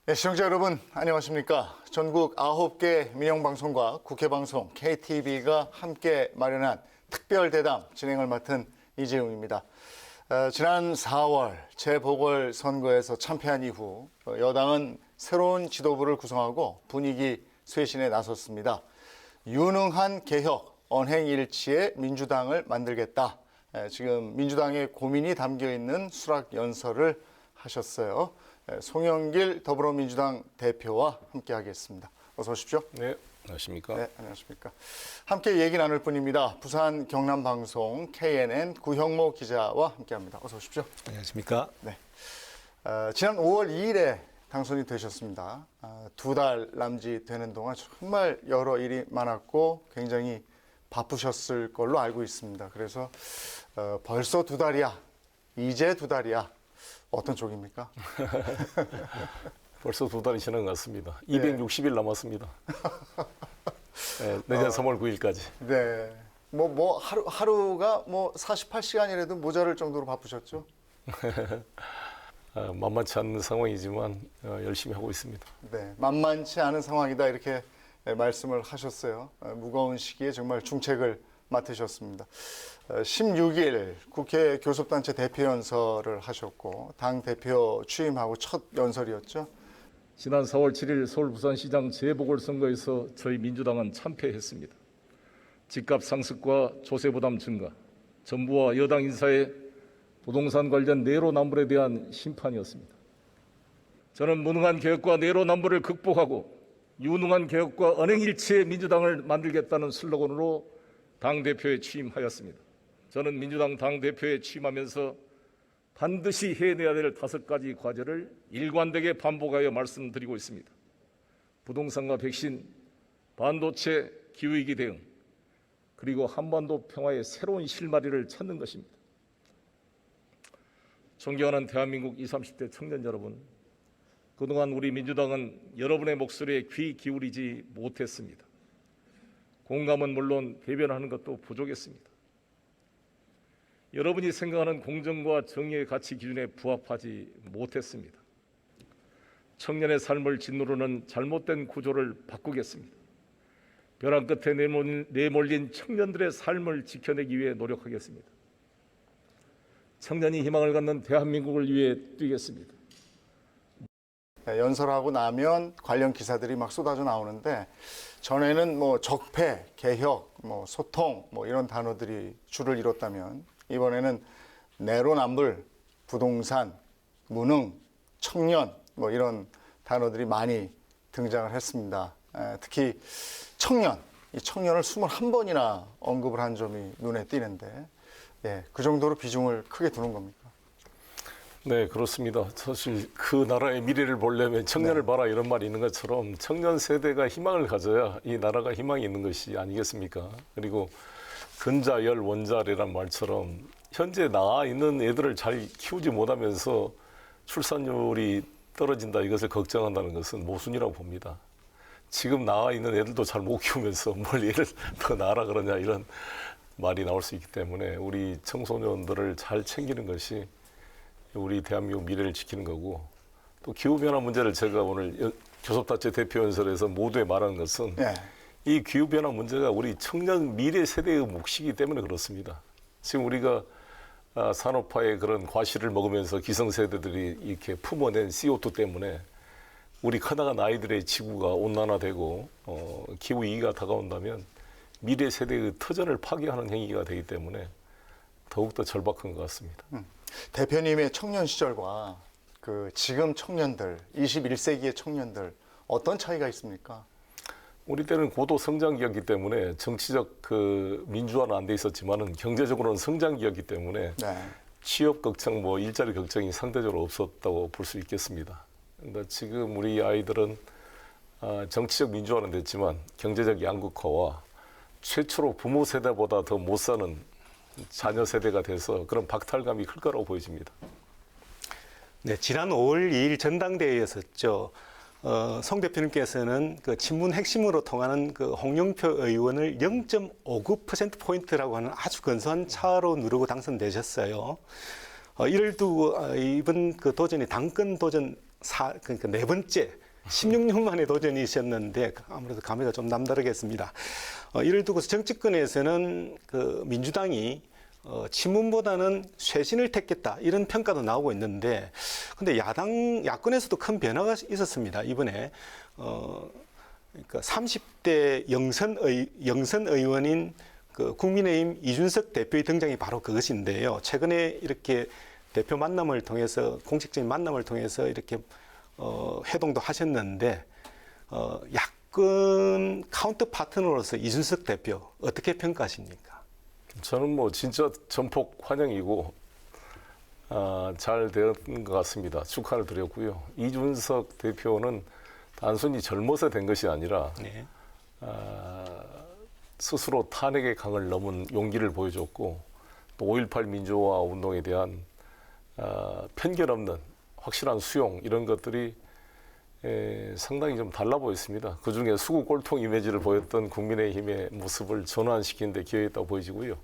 네, 시청자 여러분 안녕하십니까. 전국 9개 민영방송과 국회방송 KTV가 함께 마련한 특별대담 진행을 맡은 이재용입니다. 지난 4월 재보궐선거에서 참패한 이후 여당은 새로운 지도부를 구성하고 분위기 쇄신에 나섰습니다. 유능한 개혁, 언행일치의 민주당을 만들겠다. 지금 민주당의 고민이 담겨있는 수락연설을 하셨어요. 송영길 더불어민주당 대표와 함께하겠습니다. 어서 오십시오. 네, 안녕하십니까. 네, 안녕하십니까. 함께 얘기 나눌 분입니다. 부산 경남방송 KNN 구형모 기자와 함께합니다. 어서 오십시오. 안녕하십니까. 네. 지난 5월 2일에 당선이 되셨습니다. 2달 남짓 되는 동안 정말 여러 일이 많았고 굉장히 바쁘셨을 걸로 알고 있습니다. 그래서 벌써 2달이야. 이제 2달이야. 어떤 쪽입니까? 벌써 2달이 지난 것 같습니다. 260일 남았습니다. 네, 내년 3월 9일까지. 네. 하루가 48시간이라도 모자랄 정도로 바쁘셨죠? 만만치 않은 상황이지만 열심히 하고 있습니다. 네. 만만치 않은 상황이다 이렇게 말씀을 하셨어요. 무거운 시기에 정말 중책을 맡으셨습니다. 16일 국회 교섭단체 대표연설을 하셨고 당 대표 취임하고 첫 연설이었죠. 지난 4월 7일 서울 부산시장 재보궐선거에서 저희 민주당은 참패했습니다. 집값 상승과 조세 부담 증가, 정부와 여당 인사의 부동산 관련 내로남불에 대한 심판이었습니다. 저는 무능한 개혁과 내로남불을 극복하고 유능한 개혁과 언행일치의 민주당을 만들겠다는 슬로건으로 당대표에 취임하였습니다. 저는 민주당 당대표에 취임하면서 반드시 해내야 될 5가지 과제를 일관되게 반복하여 말씀드리고 있습니다. 부동산과 백신, 반도체, 기후위기 대응, 그리고 한반도 평화의 새로운 실마리를 찾는 것입니다. 존경하는 대한민국 20, 30대 청년 여러분, 그동안 우리 민주당은 여러분의 목소리에 귀 기울이지 못했습니다. 공감은 물론 대변하는 것도 부족했습니다. 여러분이 생각하는 공정과 정의의 가치 기준에 부합하지 못했습니다. 청년의 삶을 짓누르는 잘못된 구조를 바꾸겠습니다. 벼랑 끝에 내몰린 청년들의 삶을 지켜내기 위해 노력하겠습니다. 청년이 희망을 갖는 대한민국을 위해 뛰겠습니다. 연설하고 나면 관련 기사들이 막 쏟아져 나오는데 전에는 적폐, 개혁, 소통 이런 단어들이 줄을 이뤘다면 이번에는 내로남불, 부동산, 무능, 청년 이런 단어들이 많이 등장을 했습니다. 특히 청년, 이 청년을 21번이나 언급을 한 점이 눈에 띄는데 그 정도로 비중을 크게 두는 겁니까? 네, 그렇습니다. 사실 그 나라의 미래를 보려면 청년을 봐라 이런 말이 있는 것처럼 청년 세대가 희망을 가져야 이 나라가 희망이 있는 것이 아니겠습니까? 그리고 근자열 원자래란 말처럼 현재 나와 있는 애들을 잘 키우지 못하면서 출산율이 떨어진다 이것을 걱정한다는 것은 모순이라고 봅니다. 지금 나와 있는 애들도 잘 못 키우면서 뭘 얘를 더 낳아라 그러냐 이런 말이 나올 수 있기 때문에 우리 청소년들을 잘 챙기는 것이 우리 대한민국 미래를 지키는 거고 또 기후변화 문제를 제가 오늘 교섭단체 대표연설에서 모두에 말하는 것은 이 기후변화 문제가 우리 청년 미래 세대의 몫이기 때문에 그렇습니다. 지금 우리가 산업화의 그런 과실을 먹으면서 기성세대들이 이렇게 품어낸 CO2 때문에 우리 커나간 아이들의 지구가 온난화되고 기후위기가 다가온다면 미래 세대의 터전을 파괴하는 행위가 되기 때문에 더욱더 절박한 것 같습니다. 대표님의 청년 시절과 지금 청년들, 21세기의 청년들 어떤 차이가 있습니까? 우리 때는 고도 성장기였기 때문에 정치적 민주화는 안 돼 있었지만은 경제적으로는 성장기였기 때문에 취업 걱정, 일자리 걱정이 상대적으로 없었다고 볼 수 있겠습니다. 그런데 지금 우리 아이들은 정치적 민주화는 됐지만 경제적 양극화와 최초로 부모 세대보다 더 못 사는 자녀 세대가 돼서 그런 박탈감이 클 거라고 보여집니다. 네, 지난 5월 2일 전당대회였었죠. 송 대표님께서는 그 친문 핵심으로 통하는 홍영표 의원을 0.59%포인트라고 하는 아주 근소한 차로 누르고 당선되셨어요. 이를 두고 이번 도전이 당권 도전 그러니까 네 번째 16년 만에 도전이셨는데 아무래도 감회가 좀 남다르겠습니다. 이를 두고서 정치권에서는 그 민주당이 친문보다는 쇄신을 택했다 이런 평가도 나오고 있는데, 근데 야권에서도 큰 변화가 있었습니다. 이번에 그러니까 30대 영선 의원인 그 국민의힘 이준석 대표의 등장이 바로 그것인데요. 최근에 이렇게 대표 만남을 통해서 공식적인 만남을 통해서 이렇게 회동도 하셨는데 야권 카운터 파트너로서 이준석 대표 어떻게 평가하십니까? 저는 뭐 진짜 전폭 환영이고 잘 된 것 같습니다. 축하를 드렸고요. 이준석 대표는 단순히 젊어서 된 것이 아니라 네. 스스로 탄핵의 강을 넘은 용기를 보여줬고 또 5.18 민주화 운동에 대한 편견 없는 확실한 수용 이런 것들이 상당히 좀 달라 보였습니다. 그중에 수구 꼴통 이미지를 보였던 국민의힘의 모습을 전환시키는 데 기여했다고 보여지고요.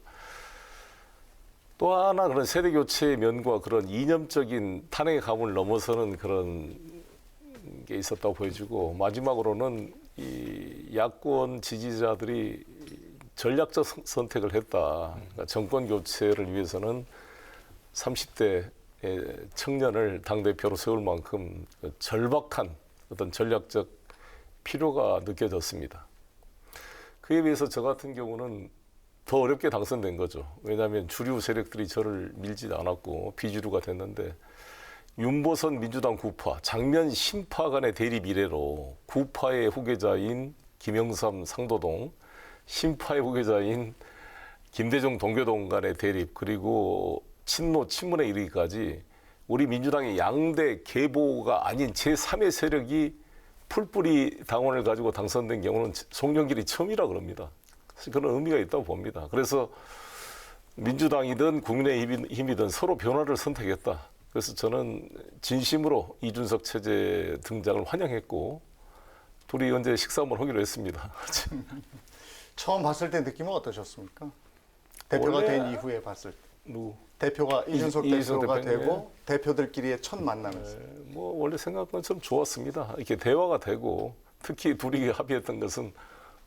또 하나 그런 세대 교체의 면과 그런 이념적인 탄핵의 감을 넘어서는 그런 게 있었다고 보여지고, 마지막으로는 이 야권 지지자들이 전략적 선택을 했다. 그러니까 정권 교체를 위해서는 30대 청년을 당대표로 세울 만큼 절박한 어떤 전략적 필요가 느껴졌습니다. 그에 비해서 저 같은 경우는 더 어렵게 당선된 거죠. 왜냐하면 주류 세력들이 저를 밀지 않았고 비주류가 됐는데, 윤보선 민주당 구파, 장면 신파 간의 대립 이래로 구파의 후계자인 김영삼 상도동, 신파의 후계자인 김대중 동교동 간의 대립, 그리고 친노 친문에 이르기까지 우리 민주당의 양대 계보가 아닌 제3의 세력이 풀뿌리 당원을 가지고 당선된 경우는 송영길이 처음이라 그럽니다. 그런 의미가 있다고 봅니다. 그래서 민주당이든 국민의힘이든 서로 변화를 선택했다. 그래서 저는 진심으로 이준석 체제 등장을 환영했고, 둘이 언제 식사 한번 하기로 했습니다. 처음 봤을 때 느낌은 어떠셨습니까? 대표가 원래- 된 이후에 봤을 때. 누구? 대표가 이준석 이준석 대표가 대표님. 되고 대표들끼리의 첫 만남이었어요. 뭐 원래 생각한 것처럼 좋았습니다. 이렇게 대화가 되고, 특히 둘이 합의했던 것은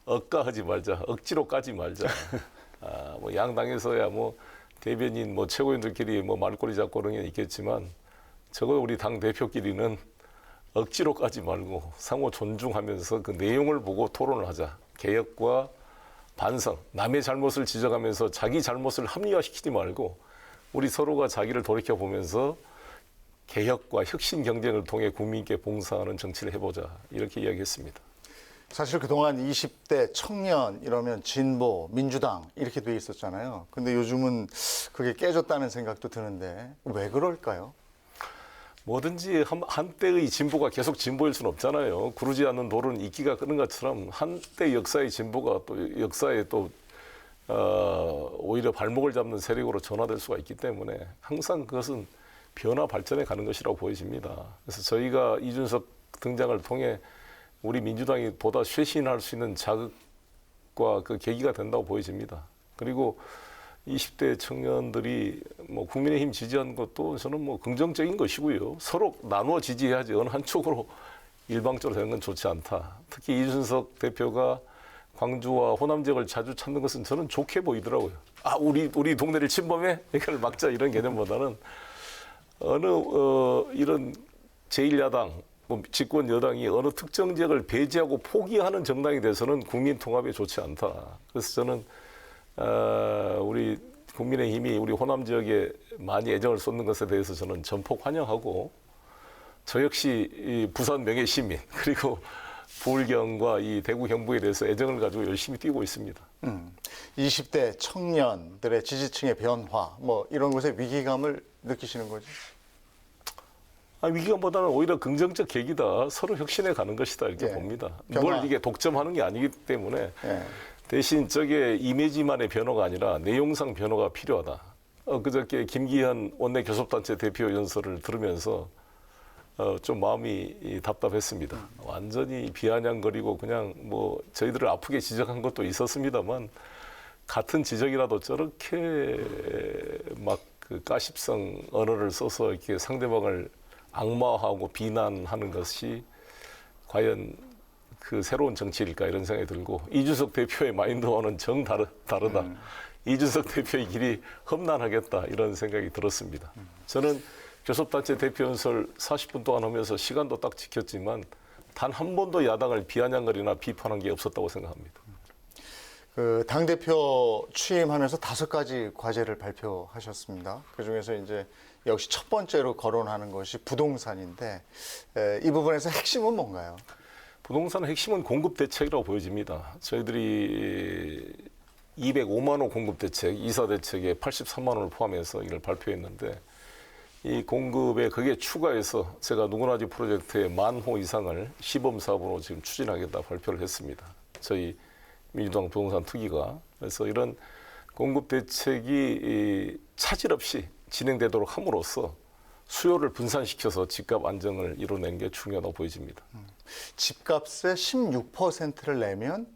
억까하지 말자, 억지로 까지 말자. 뭐 양당에서야 뭐 대변인, 뭐 최고위원들끼리 뭐 말꼬리 잡고 그런 게 있겠지만, 저거 우리 당 대표끼리는 억지로 까지 말고 상호 존중하면서 그 내용을 보고 토론을 하자. 개혁과 반성, 남의 잘못을 지적하면서 자기 잘못을 합리화시키지 말고 우리 서로가 자기를 돌이켜 보면서 개혁과 혁신 경쟁을 통해 국민께 봉사하는 정치를 해보자, 이렇게 이야기했습니다. 사실 그동안 20대 청년 이러면 진보, 민주당 이렇게 돼 있었잖아요. 근데 요즘은 그게 깨졌다는 생각도 드는데 왜 그럴까요? 뭐든지 한때의 진보가 계속 진보일 수는 없잖아요. 구르지 않는 돌은 이끼가 끄는 것처럼 한때 역사의 진보가 또 역사에 또 오히려 발목을 잡는 세력으로 전환될 수가 있기 때문에 항상 그것은 변화 발전해 가는 것이라고 보여집니다. 그래서 저희가 이준석 등장을 통해 우리 민주당이 보다 쇄신할 수 있는 자극과 그 계기가 된다고 보여집니다. 그리고 20대 청년들이 뭐 국민의힘 지지한 것도 저는 뭐 긍정적인 것이고요. 서로 나누어 지지해야지 어느 한쪽으로 일방적으로 되는 건 좋지 않다. 특히 이준석 대표가 광주와 호남 지역을 자주 찾는 것은 저는 좋게 보이더라고요. 우리 동네를 침범해? 이걸 막자, 이런 개념보다는 어느 이런 제1야당, 뭐 집권 여당이 어느 특정 지역을 배제하고 포기하는 정당이 돼서는 국민 통합에 좋지 않다. 그래서 저는 우리 국민의힘이 우리 호남 지역에 많이 애정을 쏟는 것에 대해서 저는 전폭 환영하고, 저 역시 이 부산 명예 시민 그리고 부울경과 이 대구 경북에 대해서 애정을 가지고 열심히 뛰고 있습니다. 20대 청년들의 지지층의 변화 뭐 이런 것에 위기감을 느끼시는 거죠? 위기감보다는 오히려 긍정적 계기다. 서로 혁신해 가는 것이다, 이렇게 예. 봅니다. 변화. 뭘 이게 독점하는 게 아니기 때문에 예. 대신 저게 이미지만의 변화가 아니라 내용상 변화가 필요하다. 그저께 김기현 원내 교섭단체 대표 연설을 들으면서 좀 마음이 답답했습니다. 완전히 비아냥거리고 그냥 뭐 저희들을 아프게 지적한 것도 있었습니다만, 같은 지적이라도 저렇게 막 그 가십성 언어를 써서 이렇게 상대방을 악마하고 비난하는 것이 과연 그 새로운 정치일까 이런 생각이 들고 이준석 대표의 마인드와는 다르다. 이준석 대표의 길이 험난하겠다 이런 생각이 들었습니다. 저는 교섭단체 대표 연설 40분 동안 하면서 시간도 딱 지켰지만 단 한 번도 야당을 비아냥거리나 비판한 게 없었다고 생각합니다. 그 당대표 취임하면서 5가지 과제를 발표하셨습니다. 그중에서 이제 역시 첫 번째로 거론하는 것이 부동산인데 이 부분에서 핵심은 뭔가요? 부동산의 핵심은 공급 대책이라고 보여집니다. 저희들이 205만 호 공급 대책, 이사 대책에 83만 원을 포함해서 이걸 발표했는데 이 공급에 그게 추가해서 제가 누구나 집 프로젝트의 10,000호 이상을 시범 사업으로 지금 추진하겠다 발표를 했습니다. 저희 민주당 부동산 특위가. 그래서 이런 공급 대책이 차질 없이 진행되도록 함으로써 수요를 분산시켜서 집값 안정을 이뤄낸 게 중요하다고 보여집니다. 집값의 16%를 내면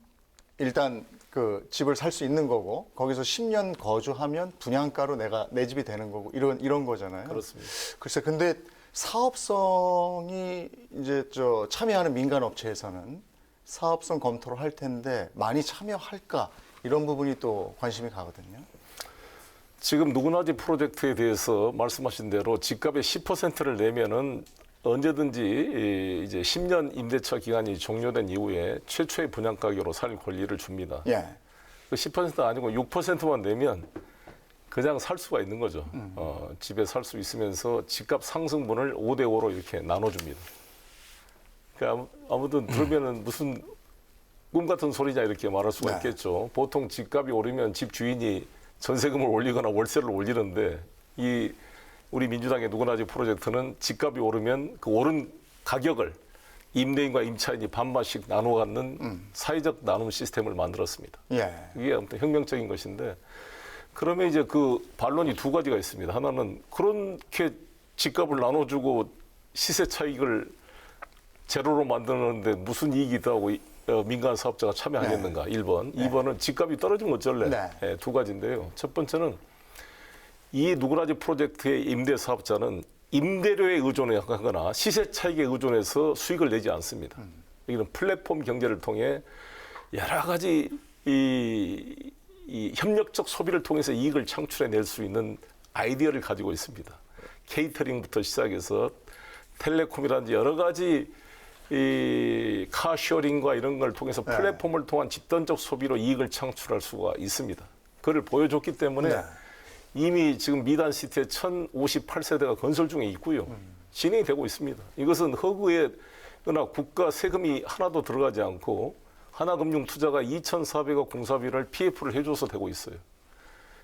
일단 그 집을 살 수 있는 거고 거기서 10년 거주하면 분양가로 내 집이 되는 거고 이런 거잖아요. 그렇습니다. 글쎄 근데 사업성이 이제 참여하는 민간 업체에서는 사업성 검토를 할 텐데 많이 참여할까 이런 부분이 또 관심이 가거든요. 지금 누구나 집 프로젝트에 대해서 말씀하신 대로 집값의 10%를 내면은 언제든지 이제 10년 임대차 기간이 종료된 이후에 최초의 분양 가격으로 살 권리를 줍니다. 예. 그 10% 아니고 6%만 내면 그냥 살 수가 있는 거죠. 집에 살 수 있으면서 집값 상승분을 5대5로 이렇게 나눠줍니다. 그러니까 아무튼 들으면은 무슨 꿈 같은 소리냐 이렇게 말할 수가 있겠죠. 보통 집값이 오르면 집 주인이 전세금을 올리거나 월세를 올리는데 이 우리 민주당의 누구나 집 프로젝트는 집값이 오르면 그 오른 가격을 임대인과 임차인이 반반씩 나눠 갖는 사회적 나눔 시스템을 만들었습니다. 예. 이게 아무튼 혁명적인 것인데 그러면 이제 그 반론이 2가지가 있습니다. 하나는 그렇게 집값을 나눠주고 시세 차익을 제로로 만드는데 무슨 이익이 있다고 민간 사업자가 참여하겠는가? 1번. 2번은 집값이 떨어지면 어쩔래? 네. 2가지인데요. 첫 번째는 이 누구나 집 프로젝트의 임대 사업자는 임대료에 의존하거나 시세 차익에 의존해서 수익을 내지 않습니다. 여기는 플랫폼 경제를 통해 여러 가지 이 협력적 소비를 통해서 이익을 창출해낼 수 있는 아이디어를 가지고 있습니다. 케이터링부터 시작해서 텔레콤이라든지 여러 가지 이 카쇼링과 이런 걸 통해서 플랫폼을 통한 집단적 소비로 이익을 창출할 수가 있습니다. 그걸 보여줬기 때문에 이미 지금 미단시티에 1058세대가 건설 중에 있고요. 진행이 되고 있습니다. 이것은 허구에나 국가 세금이 하나도 들어가지 않고 하나금융투자가 2,400억 공사비를 PF를 해줘서 되고 있어요.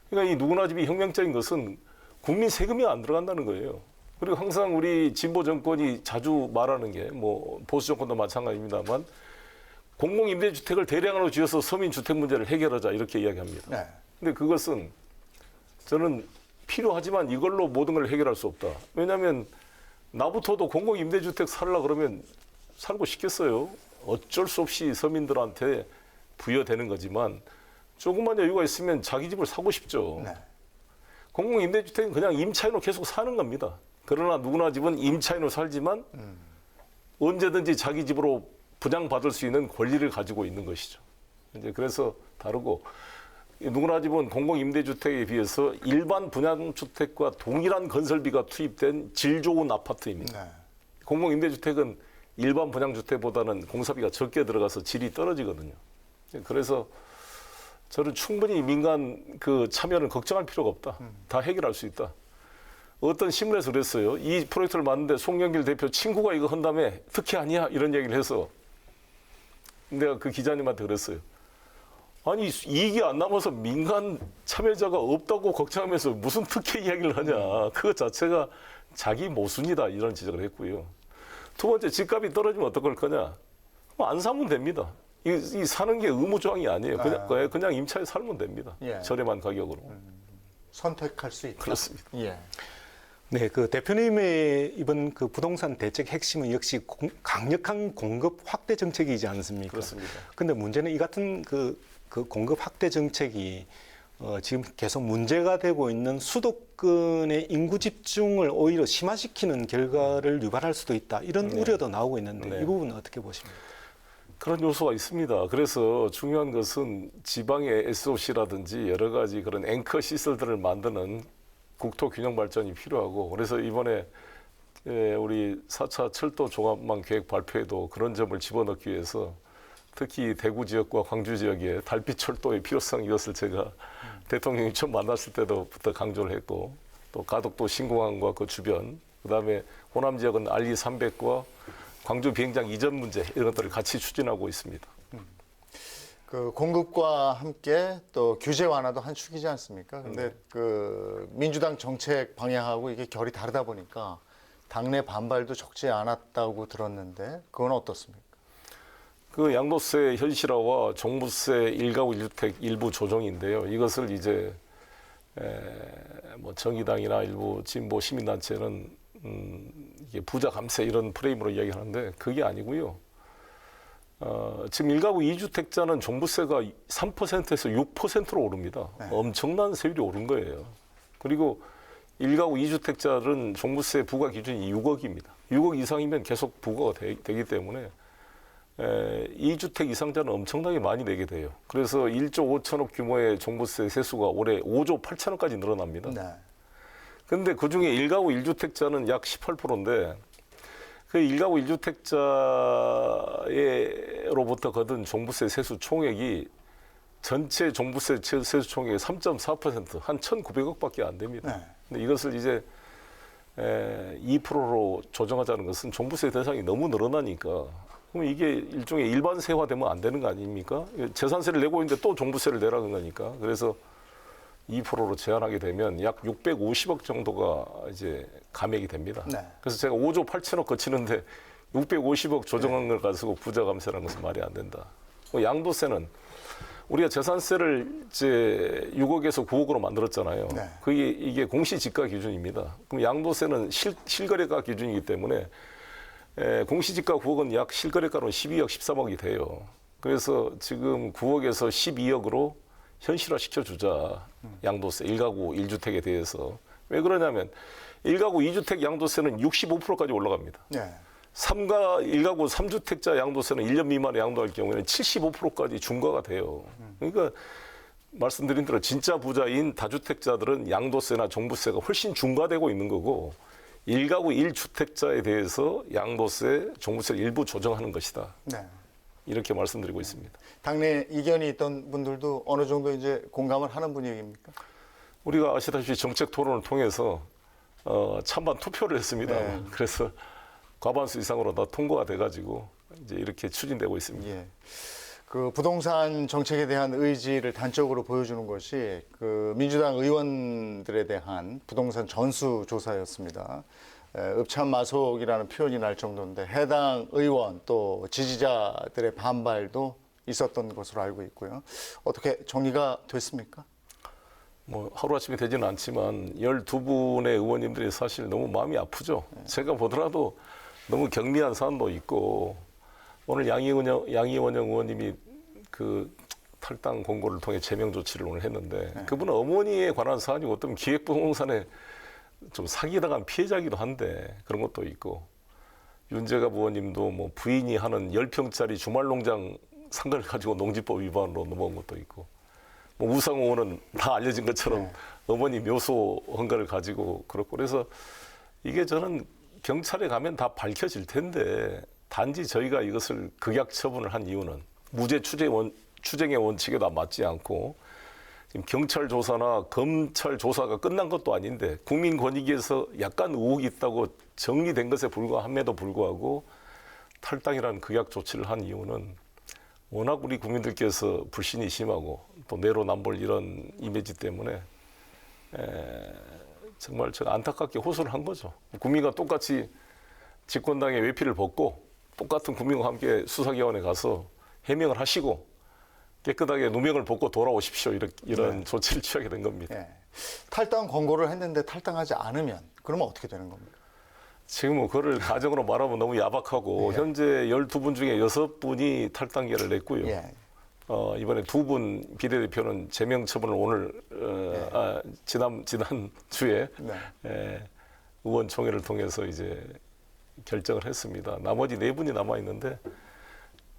그러니까 이 누구나 집이 혁명적인 것은 국민 세금이 안 들어간다는 거예요. 그리고 항상 우리 진보 정권이 자주 말하는 게 뭐 보수 정권도 마찬가지입니다만 공공임대주택을 대량으로 지어서 서민 주택 문제를 해결하자 이렇게 이야기합니다. 네. 근데 그것은 저는 필요하지만 이걸로 모든 걸 해결할 수 없다. 왜냐하면 나부터도 공공임대주택 살라 그러면 살고 싶겠어요. 어쩔 수 없이 서민들한테 부여되는 거지만 조금만 여유가 있으면 자기 집을 사고 싶죠. 네. 공공임대주택은 그냥 임차인으로 계속 사는 겁니다. 그러나 누구나 집은 임차인으로 살지만 언제든지 자기 집으로 분양받을 수 있는 권리를 가지고 있는 것이죠. 이제 그래서 다르고 누구나 집은 공공임대주택에 비해서 일반 분양주택과 동일한 건설비가 투입된 질 좋은 아파트입니다. 네. 공공임대주택은 일반 분양주택보다는 공사비가 적게 들어가서 질이 떨어지거든요. 그래서 저는 충분히 민간 그 참여는 걱정할 필요가 없다. 다 해결할 수 있다. 어떤 신문에서 그랬어요. 이 프로젝트를 만드는데 송영길 대표 친구가 이거 한 다음에 특혜 아니야? 이런 얘기를 해서 내가 그 기자님한테 그랬어요. 아니 이익이 안 남아서 민간 참여자가 없다고 걱정하면서 무슨 특혜 이야기를 하냐. 그것 자체가 자기 모순이다. 이런 지적을 했고요. 두 번째, 집값이 떨어지면 어떡할 거냐. 안 사면 됩니다. 이 사는 게 의무조항이 아니에요. 그냥 임차에 살면 됩니다. 예. 저렴한 가격으로. 선택할 수 있다. 그렇습니다. 예. 네, 그 대표님의 이번 그 부동산 대책 핵심은 역시 강력한 공급 확대 정책이지 않습니까? 그렇습니다. 근데 문제는 이 같은 그 공급 확대 정책이 지금 계속 문제가 되고 있는 수도권의 인구 집중을 오히려 심화시키는 결과를 유발할 수도 있다. 이런 우려도 나오고 있는데 네. 이 부분은 어떻게 보십니까? 그런 요소가 있습니다. 그래서 중요한 것은 지방의 SOC라든지 여러 가지 그런 앵커 시설들을 만드는 국토 균형 발전이 필요하고, 그래서 이번에 우리 4차 철도 종합망 계획 발표에도 그런 점을 집어넣기 위해서 특히 대구 지역과 광주 지역의 달빛 철도의 필요성, 이것을 제가 대통령이 처음 만났을 때부터 강조를 했고, 또 가덕도 신공항과 그 주변, 그다음에 호남 지역은 RE 300과 광주 비행장 이전 문제, 이런 것들을 같이 추진하고 있습니다. 그 공급과 함께 또 규제 완화도 한 축이지 않습니까? 근데 그 민주당 정책 방향하고 이게 결이 다르다 보니까 당내 반발도 적지 않았다고 들었는데 그건 어떻습니까? 그 양도세 현실화와 종부세 일가구 1주택 일부 조정인데요. 이것을 이제 뭐 정의당이나 일부 진보 시민단체는 이게 부자 감세 이런 프레임으로 이야기하는데 그게 아니고요. 지금 일가구 2주택자는 종부세가 3%에서 6%로 오릅니다. 네. 엄청난 세율이 오른 거예요. 그리고 일가구 2주택자는 종부세 부과 기준이 6억입니다. 6억 이상이면 계속 부과가 되기 때문에 2주택 이상자는 엄청나게 많이 내게 돼요. 그래서 1조 5천억 규모의 종부세 세수가 올해 5조 8천억까지 늘어납니다. 네. 근데 그중에 일가구 1주택자는 약 18%인데 그 일가구 1주택자로부터 거둔 종부세 세수 총액이 전체 종부세 세수 총액의 3.4%, 한 1,900억밖에 안 됩니다. 네. 근데 이것을 이제 2%로 조정하자는 것은 종부세 대상이 너무 늘어나니까, 그럼 이게 일종의 일반세화되면 안 되는 거 아닙니까? 재산세를 내고 있는데 또 종부세를 내라는 거니까. 그래서 2%로 제한하게 되면 약 650억 정도가 이제 감액이 됩니다. 네. 그래서 제가 5조 8천억 거치는데 650억 조정한 걸 가지고 부자 감세라는 것은 말이 안 된다. 양도세는 우리가 재산세를 이제 6억에서 9억으로 만들었잖아요. 네. 이게 공시지가 기준입니다. 그럼 양도세는 실거래가 기준이기 때문에 공시지가 9억은 약 실거래가로 12억, 13억이 돼요. 그래서 지금 9억에서 12억으로 현실화 시켜주자. 양도세, 1가구 1주택에 대해서. 왜 그러냐면 1가구 2주택 양도세는 65%까지 올라갑니다. 네. 1가구 3주택자 양도세는 1년 미만에 양도할 경우에는 75%까지 중과가 돼요. 그러니까 말씀드린 대로 진짜 부자인 다주택자들은 양도세나 종부세가 훨씬 중과되고 있는 거고, 1가구 1주택자에 대해서 양도세, 종부세를 일부 조정하는 것이다. 네. 이렇게 말씀드리고 있습니다. 당내 이견이 있던 분들도 어느 정도 이제 공감을 하는 분위기입니까? 우리가 아시다시피 정책 토론을 통해서 찬반 투표를 했습니다. 네. 그래서 과반수 이상으로 다 통과가 돼가지고 이제 이렇게 추진되고 있습니다. 예. 그 부동산 정책에 대한 의지를 단적으로 보여주는 것이 그 민주당 의원들에 대한 부동산 전수조사였습니다. 읍참마속이라는 표현이 날 정도인데 해당 의원 또 지지자들의 반발도 있었던 것으로 알고 있고요. 어떻게 정리가 됐습니까? 뭐 하루아침에 되지는 않지만 12분의 의원님들이 사실 너무 마음이 아프죠. 제가 보더라도 너무 경미한 사안도 있고, 오늘 양이원영 의원님이 그 탈당 공고를 통해 제명 조치를 오늘 했는데 그분은 어머니에 관한 사안이고 어떤 기획부동산에 좀 사기당한 피해자이기도 한데 그런 것도 있고, 윤재갑 의원님도 뭐 부인이 하는 10평짜리 주말농장 산 걸 가지고 농지법 위반으로 넘어온 것도 있고, 뭐 우상호 의원은 다 알려진 것처럼 어머니 묘소 헌가를 가지고 그렇고, 그래서 이게 저는 경찰에 가면 다 밝혀질 텐데 단지 저희가 이것을 극약 처분을 한 이유는 무죄 추정의 원칙에도 맞지 않고, 지금 경찰 조사나 검찰 조사가 끝난 것도 아닌데 국민권익위에서 약간 의혹이 있다고 정리된 것에 불과함에도 불구하고 탈당이라는 극약 조치를 한 이유는 워낙 우리 국민들께서 불신이 심하고 또 내로남불 이런 이미지 때문에 정말 제가 안타깝게 호소를 한 거죠. 국민과 똑같이 집권당의 외피를 벗고 똑같은 국민과 함께 수사기관에 가서 해명을 하시고 깨끗하게 누명을 벗고 돌아오십시오. 이런 조치를 취하게 된 겁니다. 예. 탈당 권고를 했는데 탈당하지 않으면 그러면 어떻게 되는 겁니까? 지금 뭐 그거를 가정으로 말하면 너무 야박하고 현재 12분 중에 6분이 탈당계를 냈고요. 예. 이번에 두 분 비례대표는 제명 처분을 오늘 지난 주에 의원총회를 통해서 이제 결정을 했습니다. 나머지 네 분이 남아 있는데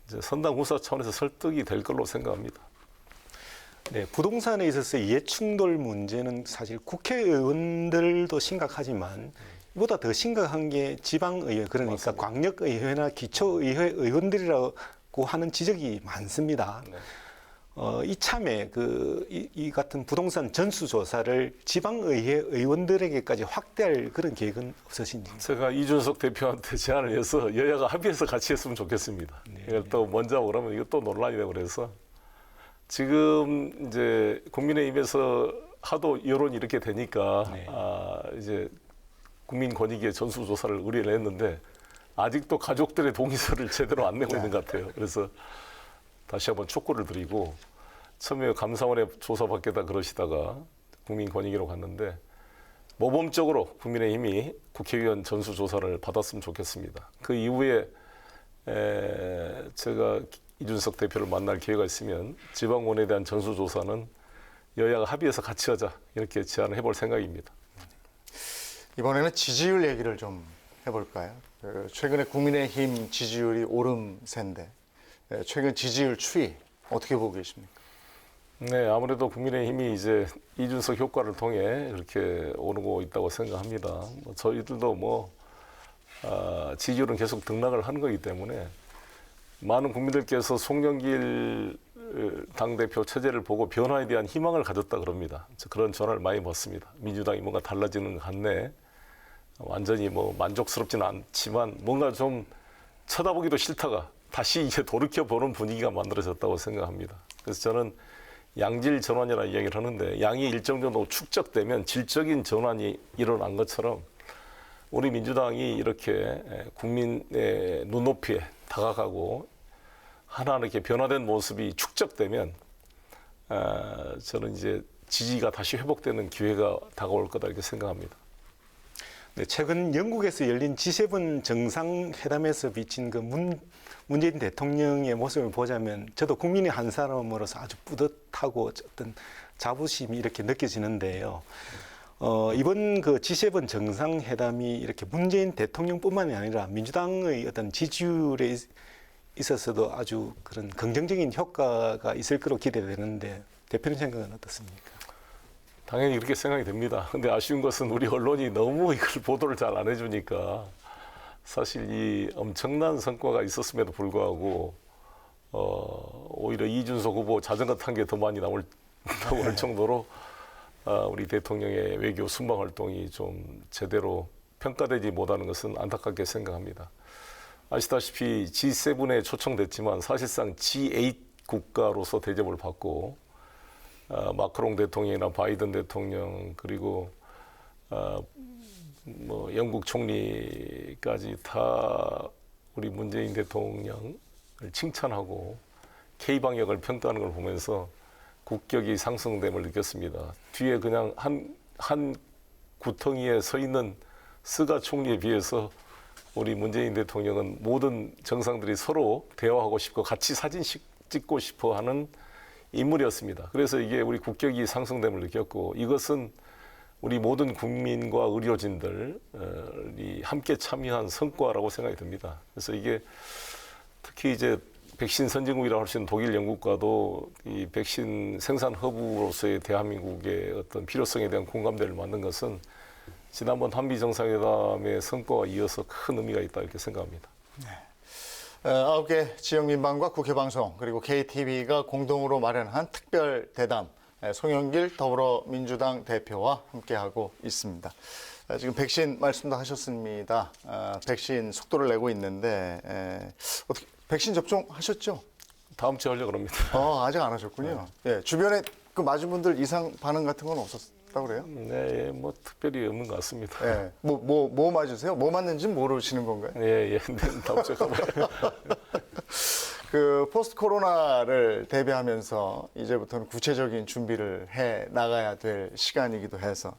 이제 선당 후사 차원에서 설득이 될 걸로 생각합니다. 네, 부동산에 있어서 이해충돌 문제는 사실 국회의원들도 심각하지만 이보다 더 심각한 게 지방의회, 그러니까 맞습니다. 광역의회나 기초의회 의원들이라고 하는 지적이 많습니다. 네. 이참에 이 같은 부동산 전수조사를 지방의회 의원들에게까지 확대할 그런 계획은 없으신지? 제가 이준석 대표한테 제안을 해서 여야가 합의해서 같이 했으면 좋겠습니다. 이걸 또 먼저 하고 그러면 이거 또 논란이 되고 그래서 지금 이제 국민의힘에서 하도 여론이 이렇게 되니까 네. 이제 국민권익위에 전수조사를 의뢰를 했는데 아직도 가족들의 동의서를 제대로 안 내고 있는 것 같아요. 그래서 다시 한번 촉구를 드리고 처음에 감사원에 조사받겠다 그러시다가 국민권익위로 갔는데 모범적으로 국민의힘이 국회의원 전수조사를 받았으면 좋겠습니다. 그 이후에 제가 이준석 대표를 만날 기회가 있으면 지방원에 대한 전수조사는 여야가 합의해서 같이 하자 이렇게 제안을 해볼 생각입니다. 이번에는 지지율 얘기를 좀 해볼까요? 최근에 국민의힘 지지율이 오름세인데 최근 지지율 추이 어떻게 보고 계십니까? 네, 아무래도 국민의힘이 이제 이준석 효과를 통해 이렇게 오르고 있다고 생각합니다. 저희들도 지지율은 계속 등락을 하는 거기 때문에 많은 국민들께서 송영길 당대표 체제를 보고 변화에 대한 희망을 가졌다 그럽니다. 그런 전화를 많이 받습니다. 민주당이 뭔가 달라지는 것 같네. 완전히 만족스럽지는 않지만 뭔가 좀 쳐다보기도 싫다가 다시 이제 돌이켜보는 분위기가 만들어졌다고 생각합니다. 그래서 저는 양질 전환이라는 이야기를 하는데 양이 일정 정도 축적되면 질적인 전환이 일어난 것처럼 우리 민주당이 이렇게 국민의 눈높이에 다가가고 하나 이렇게 변화된 모습이 축적되면 저는 이제 지지가 다시 회복되는 기회가 다가올 거다 이렇게 생각합니다. 네, 최근 영국에서 열린 G7 정상회담에서 비친 그 문재인 대통령의 모습을 보자면 저도 국민의 한 사람으로서 아주 뿌듯하고 어떤 자부심이 이렇게 느껴지는데요. 이번 그 G7 정상회담이 이렇게 문재인 대통령뿐만이 아니라 민주당의 어떤 지지율에 있어서도 아주 그런 긍정적인 효과가 있을 거로 기대되는데 대표님 생각은 어떻습니까? 당연히 그렇게 생각이 됩니다. 근데 아쉬운 것은 우리 언론이 너무 이걸 보도를 잘 안 해주니까 사실 이 엄청난 성과가 있었음에도 불구하고 오히려 이준석 후보 자전거 탄 게 더 많이 나올 정도로 우리 대통령의 외교 순방 활동이 좀 제대로 평가되지 못하는 것은 안타깝게 생각합니다. 아시다시피 G7에 초청됐지만 사실상 G8 국가로서 대접을 받고 마크롱 대통령이나 바이든 대통령 그리고 영국 총리까지 다 우리 문재인 대통령을 칭찬하고 K 방역을 평가하는 걸 보면서 국격이 상승됨을 느꼈습니다. 뒤에 그냥 한 구덩이에 서 있는 스가 총리에 비해서 우리 문재인 대통령은 모든 정상들이 서로 대화하고 싶고 같이 사진 찍고 싶어 하는 인물이었습니다. 그래서 이게 우리 국격이 상승됨을 느꼈고 이것은 우리 모든 국민과 의료진들이 함께 참여한 성과라고 생각이 듭니다. 그래서 이게 특히 이제 백신 선진국이라고 할 수 있는 독일, 영국과도 이 백신 생산 허브로서의 대한민국의 어떤 필요성에 대한 공감대를 만든 것은 지난번 한미 정상회담의 성과가 이어서 큰 의미가 있다 이렇게 생각합니다. 9개 지역 민방과 국회 방송 그리고 KTV가 공동으로 마련한 특별 대담 송영길 더불어민주당 대표와 함께하고 있습니다. 지금 백신 말씀도 하셨습니다. 백신 속도를 내고 있는데 어떻게 백신 접종하셨죠? 다음 주에 하려고 합니다. 아직 안 하셨군요. 예, 주변에 그 맞은 분들 이상 반응 같은 건 없었다고 그래요? 네, 특별히 없는 것 같습니다. 예, 뭐 맞으세요? 뭐 맞는지 모르시는 건가요? 네, 다음 주에 가봐요. 그 포스트 코로나를 대비하면서 이제부터는 구체적인 준비를 해 나가야 될 시간이기도 해서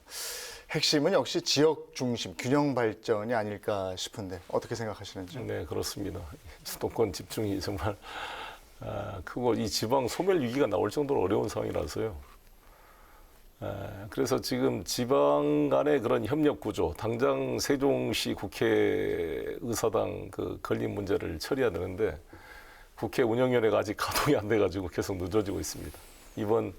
핵심은 역시 지역 중심 균형 발전이 아닐까 싶은데 어떻게 생각하시는지? 네, 그렇습니다. 수도권 집중이 정말 크고 이 지방 소멸 위기가 나올 정도로 어려운 상황이라서요. 그래서 지금 지방 간의 그런 협력 구조, 당장 세종시 국회의사당 그 건립 문제를 처리해야 되는데 국회 운영위원회가 아직 가동이 안 돼가지고 계속 늦어지고 있습니다. 이번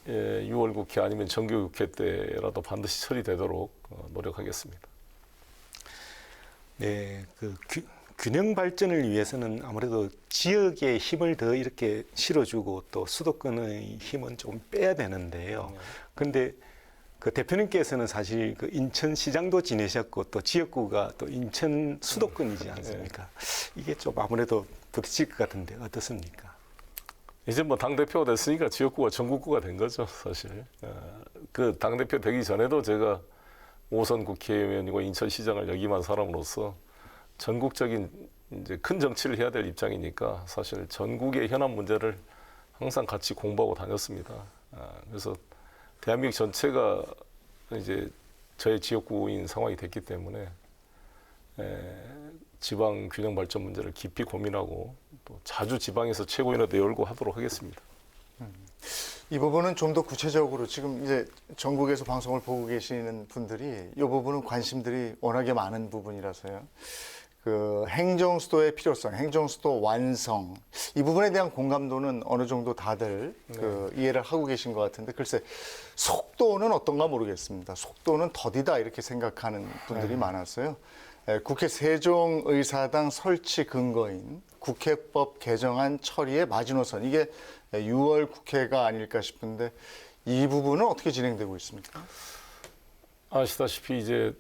6월 국회 아니면 정기 국회 때라도 반드시 처리되도록 노력하겠습니다. 네, 그 균형 발전을 위해서는 아무래도 지역의 힘을 더 이렇게 실어주고 또 수도권의 힘은 좀 빼야 되는데요. 그런데 그 대표님께서는 사실 그 인천시장도 지내셨고 또 지역구가 또 인천 수도권이지 않습니까? 이게 좀 아무래도 부딪힐 것 같은데 어떻습니까? 이제 뭐 당대표가 됐으니까 지역구가 전국구가 된 거죠, 사실. 그 당대표 되기 전에도 제가 5선 국회의원이고 인천시장을 역임한 사람으로서 전국적인 이제 큰 정치를 해야 될 입장이니까 사실 전국의 현안 문제를 항상 같이 공부하고 다녔습니다. 그래서 대한민국 전체가 이제 저의 지역구인 상황이 됐기 때문에 지방 균형 발전 문제를 깊이 고민하고 또 자주 지방에서 최고위원회도 열고 하도록 하겠습니다. 이 부분은 좀 더 구체적으로 지금 이제 전국에서 방송을 보고 계시는 분들이 이 부분은 관심들이 워낙에 많은 부분이라서요. 그 행정수도의 필요성, 행정수도 완성 이 부분에 대한 공감도는 어느 정도 다들 그 이해를 하고 계신 것 같은데 글쎄 속도는 어떤가 모르겠습니다. 속도는 더디다 이렇게 생각하는 분들이 많았어요. 국회 세종의사당 설치 근거인 국회법 개정안 처리의 마지노선 이게 6월 국회가 아닐까 싶은데 이 부분은 어떻게 진행되고 있습니까? 아시다시피 이제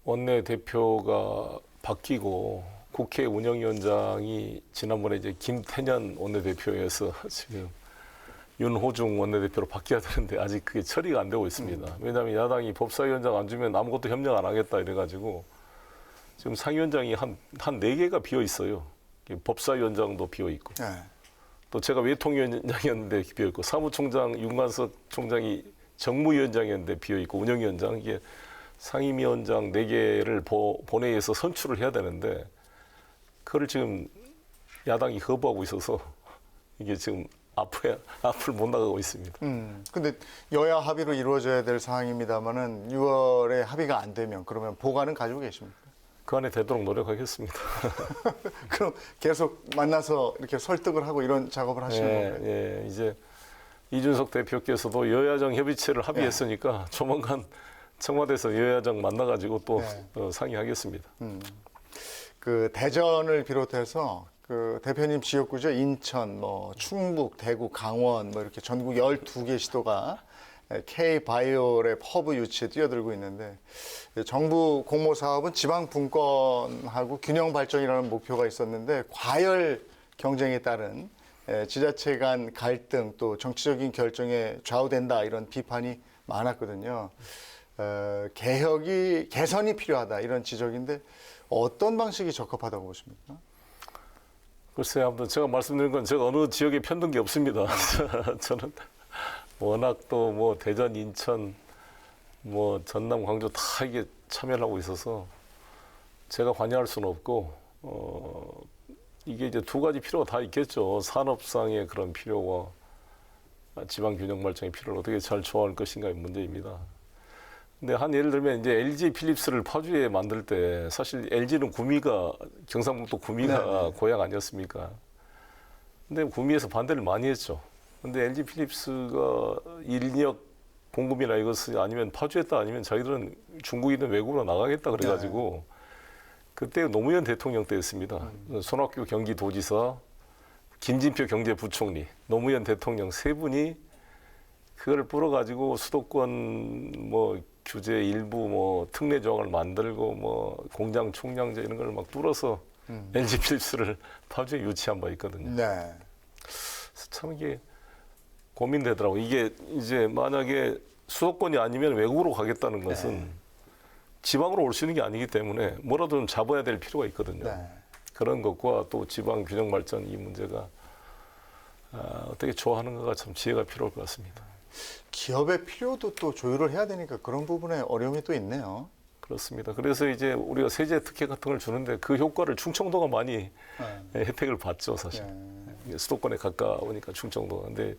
원내 대표가 바뀌고 국회 운영위원장이 지난번에 이제 김태년 원내대표에서 지금 윤호중 원내대표로 바뀌어야 되는데 아직 그게 처리가 안 되고 있습니다. 왜냐하면 야당이 법사위원장 안 주면 아무것도 협력 안 하겠다 이래가지고 지금 상위원장이 한 4개가 비어 있어요. 법사위원장도 비어 있고 또 제가 외통위원장이었는데 비어 있고 사무총장 윤관석 총장이 정무위원장이었는데 비어 있고 운영위원장 이게 상임위원장 4개를 본회의에서 선출을 해야 되는데 그걸 지금 야당이 거부하고 있어서 이게 지금 앞을 못 나가고 있습니다. 근데 여야 합의로 이루어져야 될 사항입니다만은 6월에 합의가 안 되면 그러면 보관은 가지고 계십니까? 그 안에 되도록 노력하겠습니다. 그럼 계속 만나서 이렇게 설득을 하고 이런 작업을 하시는 건가요? 예, 이제 이준석 대표께서도 여야정 협의체를 합의했으니까 조만간 청와대에서 여야정 만나가지고 또 상의하겠습니다. 그 대전을 비롯해서 그 대표님 지역구죠 인천, 뭐 충북, 대구, 강원 뭐 이렇게 전국 12개 시도가 K-바이오랩 허브 유치에 뛰어들고 있는데 정부 공모 사업은 지방 분권하고 균형 발전이라는 목표가 있었는데 과열 경쟁에 따른 지자체 간 갈등 또 정치적인 결정에 좌우된다 이런 비판이 많았거든요. 개선이 필요하다 이런 지적인데 어떤 방식이 적합하다고 보십니까? 글쎄요, 아무튼 제가 말씀드린 건 제가 어느 지역에 편든 게 없습니다. 저는 워낙 또 뭐 대전, 인천, 뭐 전남, 광주 다 이게 참여를 하고 있어서 제가 관여할 수는 없고 이게 이제 두 가지 필요가 다 있겠죠. 산업상의 그런 필요와 지방 균형 발전의 필요를 어떻게 잘 조화할 것인가의 문제입니다. 근데 한 예를 들면 이제 LG 필립스를 파주에 만들 때 사실 LG는 구미가 경상북도 구미가 고향 아니었습니까? 근데 구미에서 반대를 많이 했죠. 근데 LG 필립스가 인력 공급이나 이것이 아니면 파주했다 아니면 자기들은 중국이든 외국으로 나가겠다 그래가지고 그때 노무현 대통령 때였습니다. 손학규 경기도지사, 김진표 경제부총리, 노무현 대통령 세 분이 그걸 풀어가지고 수도권 뭐 규제 일부 뭐 특례 조항을 만들고 뭐 공장 총량제 이런 걸 막 뚫어서 LG 필립스를 파주에 유치한 바 있거든요. 네. 참 이게 고민되더라고. 이게 이제 만약에 수도권이 아니면 외국으로 가겠다는 것은 지방으로 올 수 있는 게 아니기 때문에 뭐라도 좀 잡아야 될 필요가 있거든요. 그런 것과 또 지방 균형 발전 이 문제가 어떻게 조화하는가가 참 지혜가 필요할 것 같습니다. 기업의 필요도 또 조율을 해야 되니까 그런 부분에 어려움이 또 있네요. 그렇습니다. 그래서 이제 우리가 세제 특혜 같은 걸 주는데 그 효과를 충청도가 많이 혜택을 받죠, 사실. 수도권에 가까우니까 충청도. 근데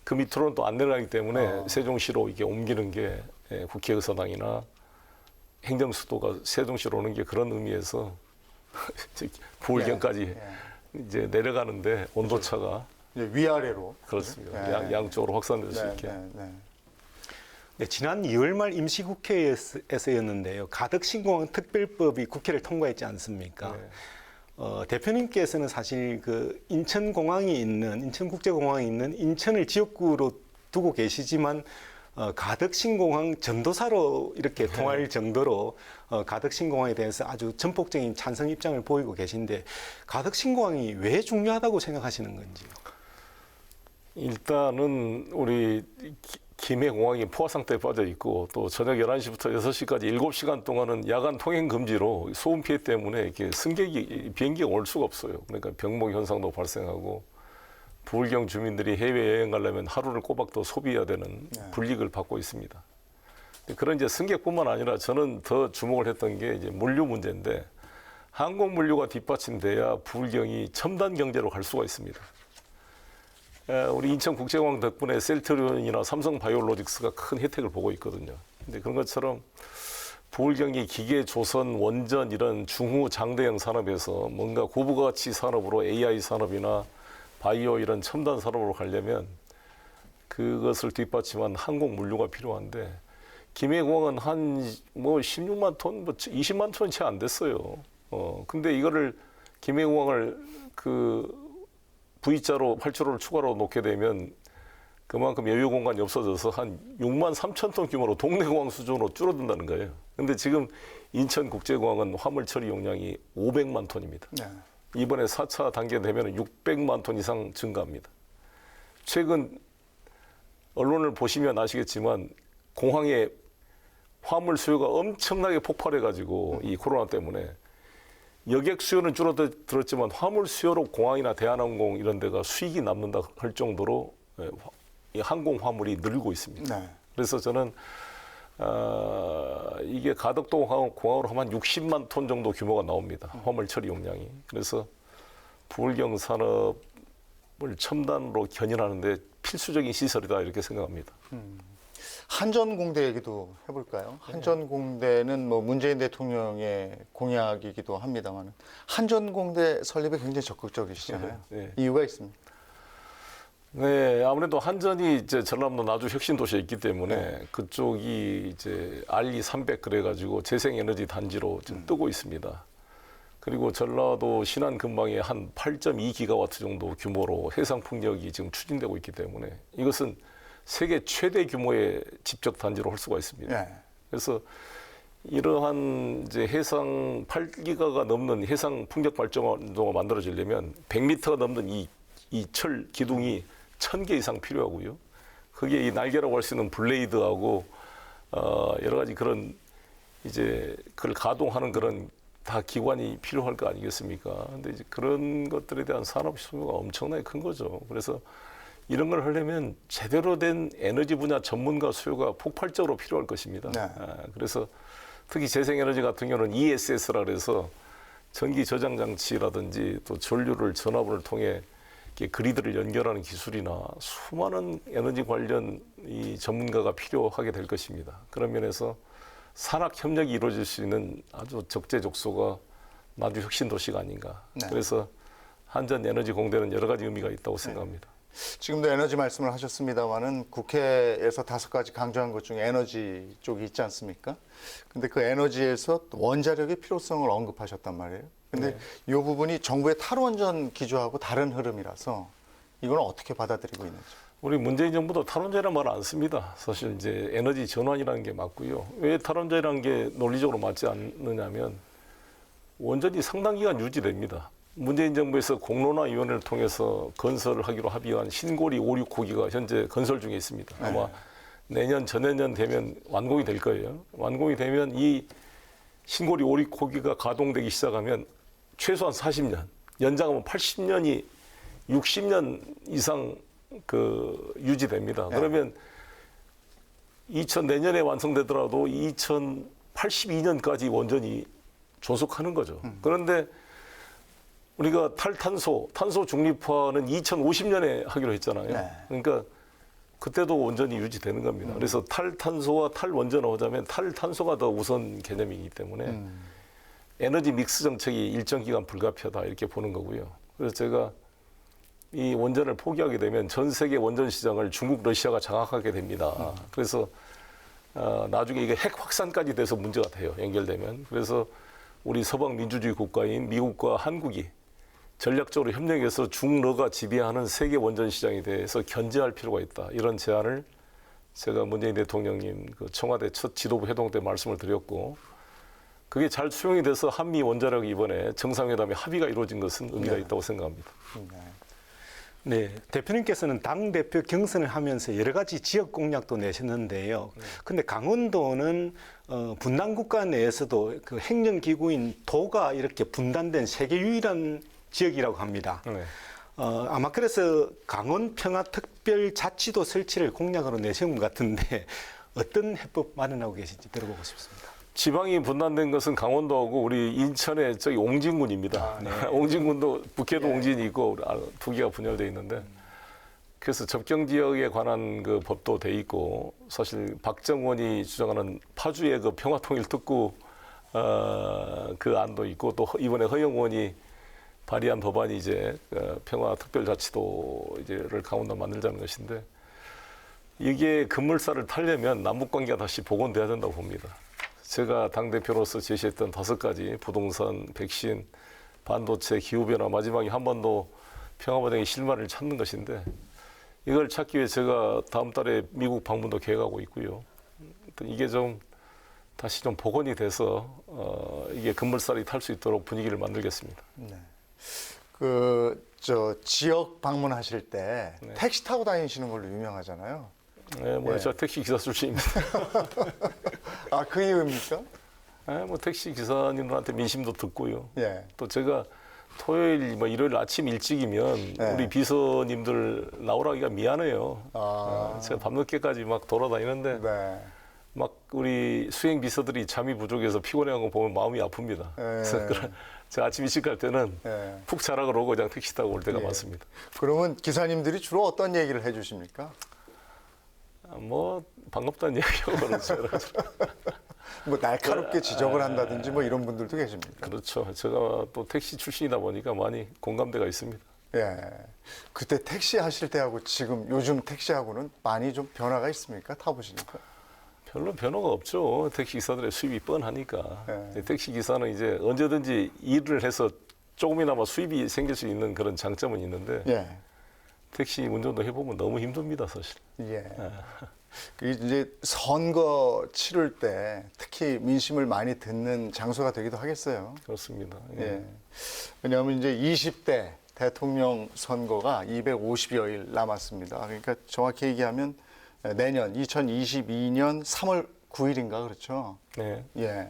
그 밑으로는 또 안 내려가기 때문에 세종시로 이게 옮기는 게 국회의사당이나 행정수도가 세종시로 오는 게 그런 의미에서 부울경까지 이제 내려가는데 온도차가 이제 위아래로. 그렇습니다. 양쪽으로 확산될 수 있게. 네, 지난 2월 말 임시국회에서였는데요. 가덕신공항 특별법이 국회를 통과했지 않습니까? 네. 대표님께서는 사실 그 인천국제공항이 있는 인천을 지역구로 두고 계시지만 가덕신공항 전도사로 이렇게 통할 정도로 가덕신공항에 대해서 아주 전폭적인 찬성 입장을 보이고 계신데 가덕신공항이 왜 중요하다고 생각하시는 건지요? 일단은 우리 김해공항이 포화 상태에 빠져 있고 또 저녁 11시부터 6시까지 7시간 동안은 야간 통행 금지로 소음 피해 때문에 이렇게 비행기가 올 수가 없어요. 그러니까 병목 현상도 발생하고 부울경 주민들이 해외 여행 가려면 하루를 꼬박 더 소비해야 되는 불이익을 받고 있습니다. 그런 이제 승객뿐만 아니라 저는 더 주목을 했던 게 이제 물류 문제인데 항공 물류가 뒷받침돼야 부울경이 첨단 경제로 갈 수가 있습니다. 우리 인천국제공항 덕분에 셀트리온이나 삼성바이오로직스가 큰 혜택을 보고 있거든요. 근데 그런 것처럼 부울경이 기계, 조선, 원전 이런 중후 장대형 산업에서 뭔가 고부가치 산업으로 AI 산업이나 바이오 이런 첨단 산업으로 가려면 그것을 뒷받침한 항공 물류가 필요한데 김해공항은 한 16만 톤, 20만 톤 채 안 됐어요. 근데 이거를 김해공항을 V자로 8조를 추가로 놓게 되면 그만큼 여유 공간이 없어져서 한 6만 3천 톤 규모로 동네 공항 수준으로 줄어든다는 거예요. 근데 지금 인천국제공항은 화물 처리 용량이 500만 톤입니다. 이번에 4차 단계 되면 600만 톤 이상 증가합니다. 최근 언론을 보시면 아시겠지만 공항에 화물 수요가 엄청나게 폭발해가지고 이 코로나 때문에 여객 수요는 줄어들었지만 화물 수요로 공항이나 대한항공 이런 데가 수익이 남는다 할 정도로 이 항공 화물이 늘고 있습니다. 그래서 저는 이게 가덕도 공항으로 하면 60만 톤 정도 규모가 나옵니다. 화물 처리 용량이. 그래서 부울경 산업을 첨단으로 견인하는데 필수적인 시설이다 이렇게 생각합니다. 한전공대 얘기도 해볼까요? 한전공대는 뭐 문재인 대통령의 공약이기도 합니다만 한전공대 설립에 굉장히 적극적이시잖아요. 이유가 있습니다. 네, 아무래도 한전이 이제 전라도 나주 혁신 도시에 있기 때문에 그쪽이 이제 RE300 그래가지고 재생에너지 단지로 지금 뜨고 있습니다. 그리고 전라도 신안 근방에 한 8.2기가와트 정도 규모로 해상 풍력이 지금 추진되고 있기 때문에 이것은 세계 최대 규모의 집적 단지로 할 수가 있습니다. 그래서 이러한 이제 해상 8기가가 넘는 해상 풍력 발전소가 만들어지려면 100m가 넘는 이 철 기둥이 1000개 이상 필요하고요. 그게 이 날개라고 할 수 있는 블레이드하고 여러 가지 그런 이제 그걸 가동하는 그런 다 기관이 필요할 거 아니겠습니까? 근데 이제 그런 것들에 대한 산업 수요가 엄청나게 큰 거죠. 그래서 이런 걸 하려면 제대로 된 에너지 분야 전문가 수요가 폭발적으로 필요할 것입니다. 그래서 특히 재생에너지 같은 경우는 ESS라 그래서 전기 저장 장치라든지 또 전류를 전압을 통해 이렇게 그리드를 연결하는 기술이나 수많은 에너지 관련 이 전문가가 필요하게 될 것입니다. 그런 면에서 산학 협력이 이루어질 수 있는 아주 적재적소가 나주 혁신 도시가 아닌가. 그래서 한전에너지공대는 여러 가지 의미가 있다고 생각합니다. 지금도 에너지 말씀을 하셨습니다만은 국회에서 5가지 강조한 것 중에 에너지 쪽이 있지 않습니까? 근데 그 에너지에서 원자력의 필요성을 언급하셨단 말이에요. 근데 이 부분이 정부의 탈원전 기조하고 다른 흐름이라서 이건 어떻게 받아들이고 있는지. 우리 문재인 정부도 탈원전이라는 말을 안 씁니다. 사실 이제 에너지 전환이라는 게 맞고요. 왜 탈원전이라는 게 논리적으로 맞지 않느냐면 원전이 상당 기간 유지됩니다. 문재인 정부에서 공론화위원회를 통해서 건설을 하기로 합의한 신고리 5, 6호기가 현재 건설 중에 있습니다. 아마 내년, 전내년 되면 완공이 될 거예요. 완공이 되면 이 신고리 5, 6호기가 가동되기 시작하면 최소한 40년, 연장하면 80년이 60년 이상 유지됩니다. 그러면 내년에 완성되더라도 2082년까지 원전이 존속하는 거죠. 그런데 우리가 탄소 중립화는 2050년에 하기로 했잖아요. 네. 그러니까 그때도 원전이 유지되는 겁니다. 그래서 탈탄소와 탈원전을 하자면 탈탄소가 더 우선 개념이기 때문에 에너지 믹스 정책이 일정 기간 불가피하다 이렇게 보는 거고요. 그래서 제가 이 원전을 포기하게 되면 전 세계 원전 시장을 중국, 러시아가 장악하게 됩니다. 그래서 나중에 이게 핵 확산까지 돼서 문제가 돼요. 연결되면. 그래서 우리 서방 민주주의 국가인 미국과 한국이 전략적으로 협력해서 중러가 지배하는 세계 원전 시장에 대해서 견제할 필요가 있다. 이런 제안을 제가 문재인 대통령님 그 청와대 첫 지도부 회동 때 말씀을 드렸고 그게 잘 수용이 돼서 한미 원자력 이번에 정상회담에 합의가 이루어진 것은 의미가 있다고 생각합니다. 네, 대표님께서는 당대표 경선을 하면서 여러 가지 지역 공약도 내셨는데요. 근데 강원도는 분단 국가 내에서도 그 행정기구인 도가 이렇게 분단된 세계 유일한 지역이라고 합니다. 네. 아마 그래서 강원평화특별자치도 설치를 공약으로 내신 것 같은데 어떤 해법 마련하고 계신지 들어보고 싶습니다. 지방이 분단된 것은 강원도하고 우리 인천의 저기 옹진군입니다. 옹진군도 북해도 옹진이 있고 두 개가 분열되어 있는데 그래서 접경 지역에 관한 그 법도 돼 있고 사실 박정원이 주장하는 파주의 그 평화통일특구 그 안도 있고 또 이번에 허영 의원이 발의한 법안이 이제 평화특별자치도 이제를 강원도 만들자는 것인데 이게 급물살을 타려면 남북 관계가 다시 복원돼야 된다고 봅니다. 제가 당대표로서 제시했던 5가지 부동산, 백신, 반도체, 기후변화 마지막에 한반도 평화과정의 실마리를 찾는 것인데 이걸 찾기 위해 제가 다음 달에 미국 방문도 계획하고 있고요. 이게 좀 다시 좀 복원이 돼서 이게 급물살이 탈 수 있도록 분위기를 만들겠습니다. 네. 지역 방문하실 때 택시 타고 다니시는 걸로 유명하잖아요. 네, 뭐 예. 저 택시 기사 출신입니다. 아, 그 이유입니까? 네, 뭐 택시 기사님들한테 민심도 듣고요. 예. 또 제가 토요일, 뭐 일요일 아침 일찍이면 네. 우리 비서님들 나오라기가 미안해요. 제가 밤늦게까지 막 돌아다니는데 네. 막 우리 수행 비서들이 잠이 부족해서 피곤해한 거 보면 마음이 아픕니다. 그래서 제가 아침 일찍 갈 때는 예. 푹 자라 그러고 그냥 택시 타고 올 때가 예. 많습니다. 그러면 기사님들이 주로 어떤 얘기를 해주십니까? 뭐 반갑다는 얘기하고 그러죠. 뭐 날카롭게 지적을 한다든지 뭐 이런 분들도 계십니까? 그렇죠. 제가 또 택시 출신이다 보니까 많이 공감대가 있습니다. 예. 그때 택시 하실 때하고 지금 요즘 택시하고는 많이 좀 변화가 있습니까? 타보시니까? 별로 변화가 없죠. 택시 기사들의 수입이 뻔하니까. 네. 택시 기사는 이제 언제든지 일을 해서 조금이나마 수입이 생길 수 있는 그런 장점은 있는데 예. 택시 운전도 해보면 너무 힘듭니다, 사실. 예. 그 이제 선거 치를 때 특히 민심을 많이 듣는 장소가 되기도 하겠어요. 그렇습니다. 예. 왜냐하면 이제 20대 대통령 선거가 250여일 남았습니다. 그러니까 정확히 얘기하면 내년 2022년 3월 9일인가 그렇죠. 네. 예.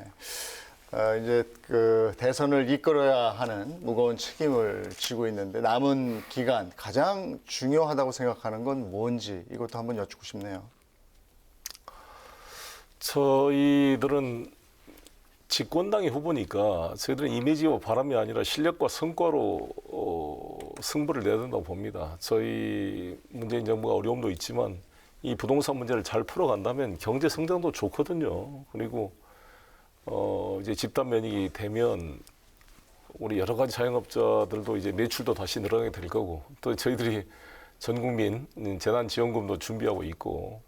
이제 그 대선을 이끌어야 하는 무거운 책임을 지고 있는데 남은 기간 가장 중요하다고 생각하는 건 뭔지 이것도 한번 여쭙고 싶네요. 저희들은 집권당의 후보니까 저희들은 이미지와 바람이 아니라 실력과 성과로 승부를 내야 된다고 봅니다. 저희 문재인 정부가 어려움도 있지만 이 부동산 문제를 잘 풀어간다면 경제 성장도 좋거든요. 그리고 이제 집단 면역이 되면 우리 여러 가지 자영업자들도 이제 매출도 다시 늘어나게 될 거고 또 저희들이 전 국민 재난지원금도 준비하고 있고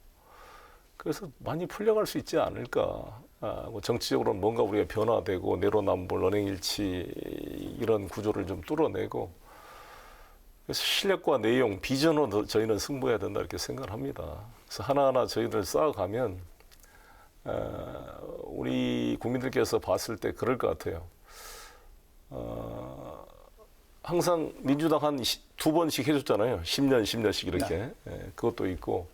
그래서 많이 풀려갈 수 있지 않을까. 뭐 정치적으로는 뭔가 우리가 변화되고 내로남불, 언행일치 이런 구조를 좀 뚫어내고 그래서 실력과 내용, 비전으로 저희는 승부해야 된다 이렇게 생각을 합니다. 그래서 하나하나 저희들 쌓아가면 우리 국민들께서 봤을 때 그럴 것 같아요. 항상 민주당 한 2번씩 해줬잖아요. 10년씩 이렇게. 예, 그것도 있고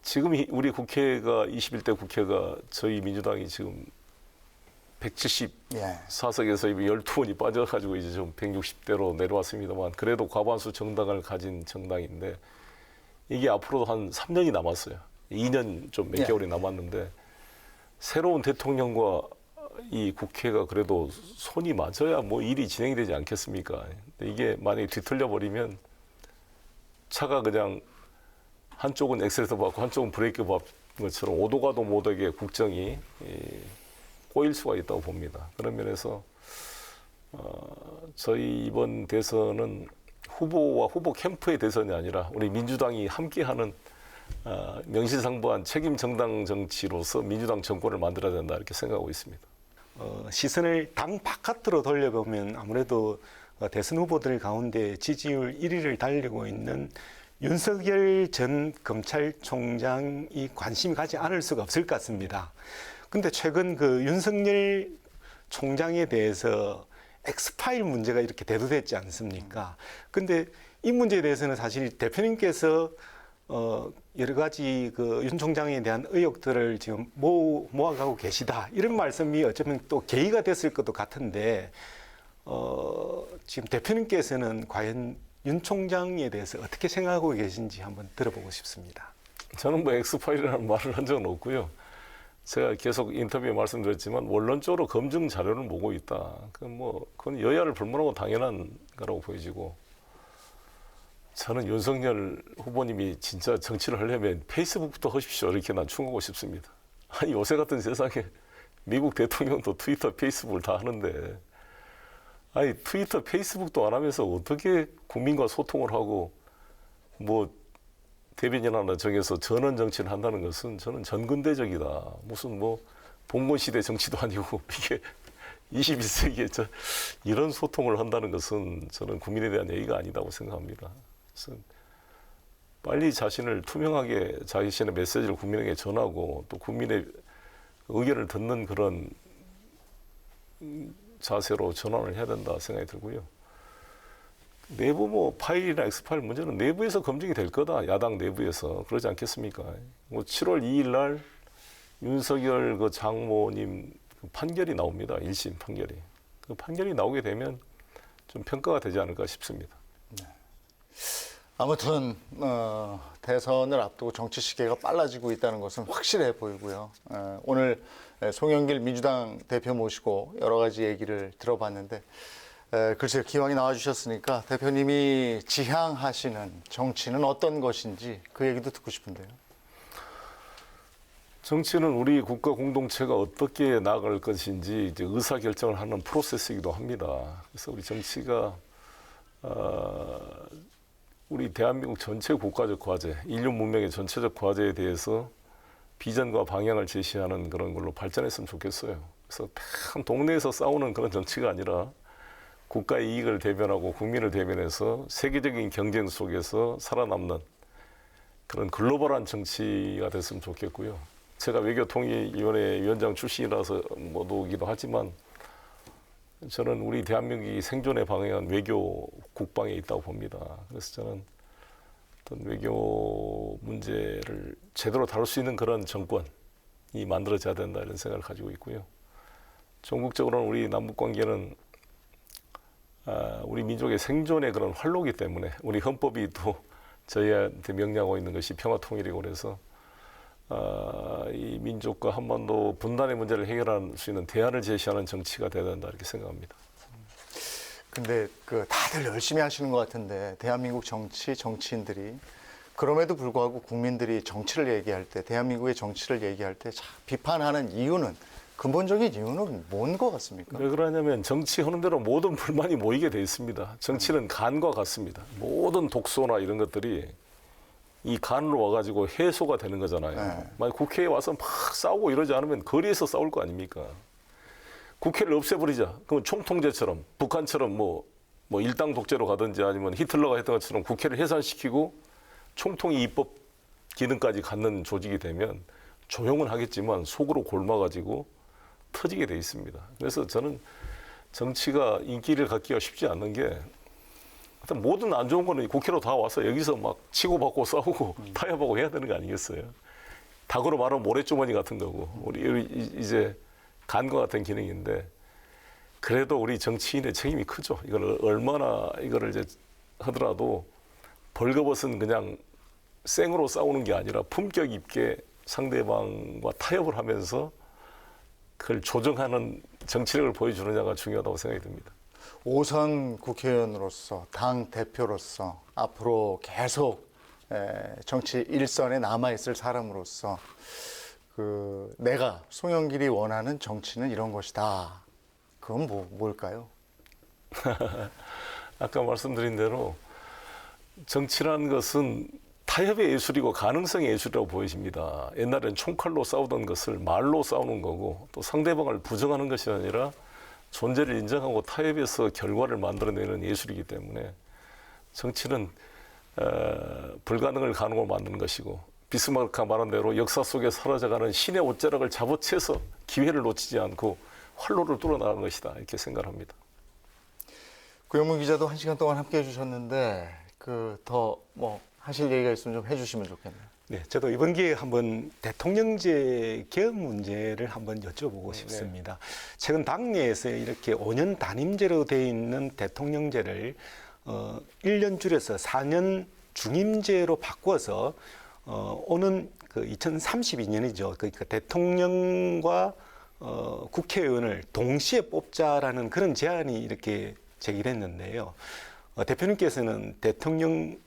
지금 우리 국회가 21대 국회가 저희 민주당이 지금 174석에서 12번이 빠져가지고 이제 좀 160대로 내려왔습니다만 그래도 과반수 정당을 가진 정당인데 이게 앞으로도 한 3년이 남았어요. 2년 좀 몇 개월이 남았는데 새로운 대통령과 이 국회가 그래도 손이 맞아야 뭐 일이 진행이 되지 않겠습니까? 근데 이게 만약에 뒤틀려 버리면 차가 그냥 한쪽은 엑셀레이터 밟고 한쪽은 브레이크 밟는 것처럼 오도 가도 못하게 국정이 꼬일 수가 있다고 봅니다. 그런 면에서 저희 이번 대선은 후보와 후보 캠프의 대선이 아니라 우리 민주당이 함께하는 명실상부한 책임 정당 정치로서 민주당 정권을 만들어야 된다 이렇게 생각하고 있습니다. 시선을 당 바깥으로 돌려보면 아무래도 대선 후보들 가운데 지지율 1위를 달리고 있는 윤석열 전 검찰총장이 관심이 가지 않을 수가 없을 것 같습니다. 근데 최근 그 윤석열 총장에 대해서 엑스파일 문제가 이렇게 대두됐지 않습니까? 근데 이 문제에 대해서는 사실 대표님께서 여러 가지 그 윤 총장에 대한 의혹들을 지금 모아가고 계시다. 이런 말씀이 어쩌면 또 계기가 됐을 것도 같은데, 지금 대표님께서는 과연 윤 총장에 대해서 어떻게 생각하고 계신지 한번 들어보고 싶습니다. 저는 뭐 엑스파일이라는 말을 한 적은 없고요. 제가 계속 인터뷰에 말씀드렸지만 원론적으로 검증 자료를 보고 있다. 그건 여야를 불문하고 당연한 거라고 보여지고, 저는 윤석열 후보님이 진짜 정치를 하려면 페이스북부터 하십시오. 이렇게 난 충고하고 싶습니다. 아니 요새 같은 세상에 미국 대통령도 트위터, 페이스북을 다 하는데, 아니 트위터, 페이스북도 안 하면서 어떻게 국민과 소통을 하고 뭐 대변인 하나 정해서 전원 정치를 한다는 것은 저는 전근대적이다. 무슨 뭐 봉건시대 정치도 아니고 이게 21세기에 이런 소통을 한다는 것은 저는 국민에 대한 예의가 아니다고 생각합니다. 그래서 빨리 자신을 투명하게 자신의 메시지를 국민에게 전하고 또 국민의 의견을 듣는 그런 자세로 전환을 해야 된다 생각이 들고요. 내부 뭐 파일이나 엑스파일 문제는 내부에서 검증이 될 거다. 야당 내부에서. 그러지 않겠습니까? 뭐 7월 2일 날 윤석열 그 장모님 그 판결이 나옵니다. 1심 판결이. 그 판결이 나오게 되면 좀 평가가 되지 않을까 싶습니다. 아무튼 대선을 앞두고 정치 시계가 빨라지고 있다는 것은 확실해 보이고요. 오늘 송영길 민주당 대표 모시고 여러 가지 얘기를 들어봤는데, 글쎄요, 기왕이 나와주셨으니까 대표님이 지향하시는 정치는 어떤 것인지 그 얘기도 듣고 싶은데요. 정치는 우리 국가 공동체가 어떻게 나아갈 것인지 이제 의사 결정을 하는 프로세스이기도 합니다. 그래서 우리 정치가 우리 대한민국 전체 국가적 과제, 인류 문명의 전체적 과제에 대해서 비전과 방향을 제시하는 그런 걸로 발전했으면 좋겠어요. 그래서 참 동네에서 싸우는 그런 정치가 아니라 국가의 이익을 대변하고 국민을 대변해서 세계적인 경쟁 속에서 살아남는 그런 글로벌한 정치가 됐으면 좋겠고요. 제가 외교통일위원회 위원장 출신이라서 못오기도 하지만 저는 우리 대한민국이 생존에 방해한 외교 국방에 있다고 봅니다. 그래서 저는 어떤 외교 문제를 제대로 다룰 수 있는 그런 정권이 만들어져야 된다 이런 생각을 가지고 있고요. 전국적으로는 우리 남북 관계는 우리 민족의 생존의 그런 활로기 때문에 우리 헌법이 또 저희한테 명령하고 있는 것이 평화통일이고 그래서 이 민족과 한반도 분단의 문제를 해결할 수 있는 대안을 제시하는 정치가 돼야 된다 이렇게 생각합니다. 근데 그 다들 열심히 하시는 것 같은데 대한민국 정치인들이 그럼에도 불구하고 국민들이 정치를 얘기할 때, 대한민국의 정치를 얘기할 때 비판하는 이유는, 근본적인 이유는 뭔 것 같습니까? 왜 그러냐면 정치하는 대로 모든 불만이 모이게 돼 있습니다. 정치는 간과 같습니다. 모든 독소나 이런 것들이 이 간으로 와가지고 해소가 되는 거잖아요. 네. 만약 국회에 와서 막 싸우고 이러지 않으면 거리에서 싸울 거 아닙니까? 국회를 없애버리자. 그럼 총통제처럼 북한처럼 뭐 일당 독재로 가든지 아니면 히틀러가 했던 것처럼 국회를 해산시키고 총통이 입법 기능까지 갖는 조직이 되면 조용은 하겠지만 속으로 골마가지고 터지게 돼 있습니다. 그래서 저는 정치가 인기를 갖기가 쉽지 않는 게 하여튼 모든 안 좋은 거는 국회로 다 와서 여기서 막 치고받고 싸우고 타협하고 해야 되는 거 아니겠어요? 닭으로 말하면 모래주머니 같은 거고 우리 이제 간과 같은 기능인데 그래도 우리 정치인의 책임이 크죠. 이걸 얼마나 이거를 이제 하더라도 벌거벗은 그냥 생으로 싸우는 게 아니라 품격 있게 상대방과 타협을 하면서 그걸 조정하는 정치력을 보여주느냐가 중요하다고 생각이 듭니다. 5선 국회의원으로서 당 대표로서 앞으로 계속 정치 일선에 남아있을 사람으로서 내가 송영길이 원하는 정치는 이런 것이다. 그건 뭘까요? 아까 말씀드린 대로 정치라는 것은 타협의 예술이고 가능성의 예술이라고 보여집니다. 옛날엔 총칼로 싸우던 것을 말로 싸우는 거고 또 상대방을 부정하는 것이 아니라 존재를 인정하고 타협해서 결과를 만들어내는 예술이기 때문에 정치는 불가능을 가능으로 만드는 것이고 비스마르크가 말한 대로 역사 속에 사라져가는 신의 옷자락을 잡아채서 기회를 놓치지 않고 활로를 뚫어나가는 것이다 이렇게 생각합니다. 구영문 기자도 1시간 동안 함께해 주셨는데 더 하실 얘기가 있으면 좀 해주시면 좋겠네요. 네, 저도 이번 기회에 한번 대통령제 개헌 문제를 한번 여쭤보고 싶습니다. 최근 당내에서 이렇게 5년 단임제로 되어 있는 대통령제를 1년 줄여서 4년 중임제로 바꿔서 오는 2032년이죠. 그러니까 대통령과 국회의원을 동시에 뽑자라는 그런 제안이 이렇게 제기됐는데요. 대표님께서는 대통령제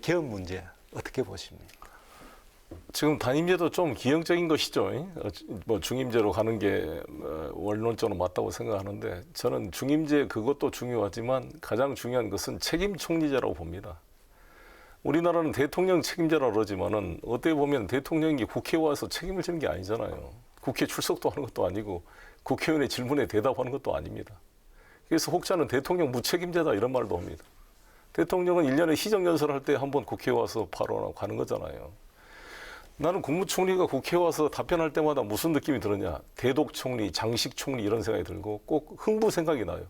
개헌 문제 어떻게 보십니까? 지금 단임제도 좀 기형적인 것이죠. 중임제로 가는 게 원론적으로 맞다고 생각하는데 저는 중임제 그것도 중요하지만 가장 중요한 것은 책임 총리제라고 봅니다. 우리나라는 대통령 책임제라고 그러지만은 어떻게 보면 대통령이 국회에 와서 책임을 지는 게 아니잖아요. 국회 출석도 하는 것도 아니고 국회의원의 질문에 대답하는 것도 아닙니다. 그래서 혹자는 대통령 무책임제다 이런 말도 합니다. 대통령은 1년에 시정연설할 때 한 번 국회에 와서 발언하고 가는 거잖아요. 나는 국무총리가 국회에 와서 답변할 때마다 무슨 느낌이 들었냐. 대독총리, 장식총리 이런 생각이 들고 꼭 흥부 생각이 나요.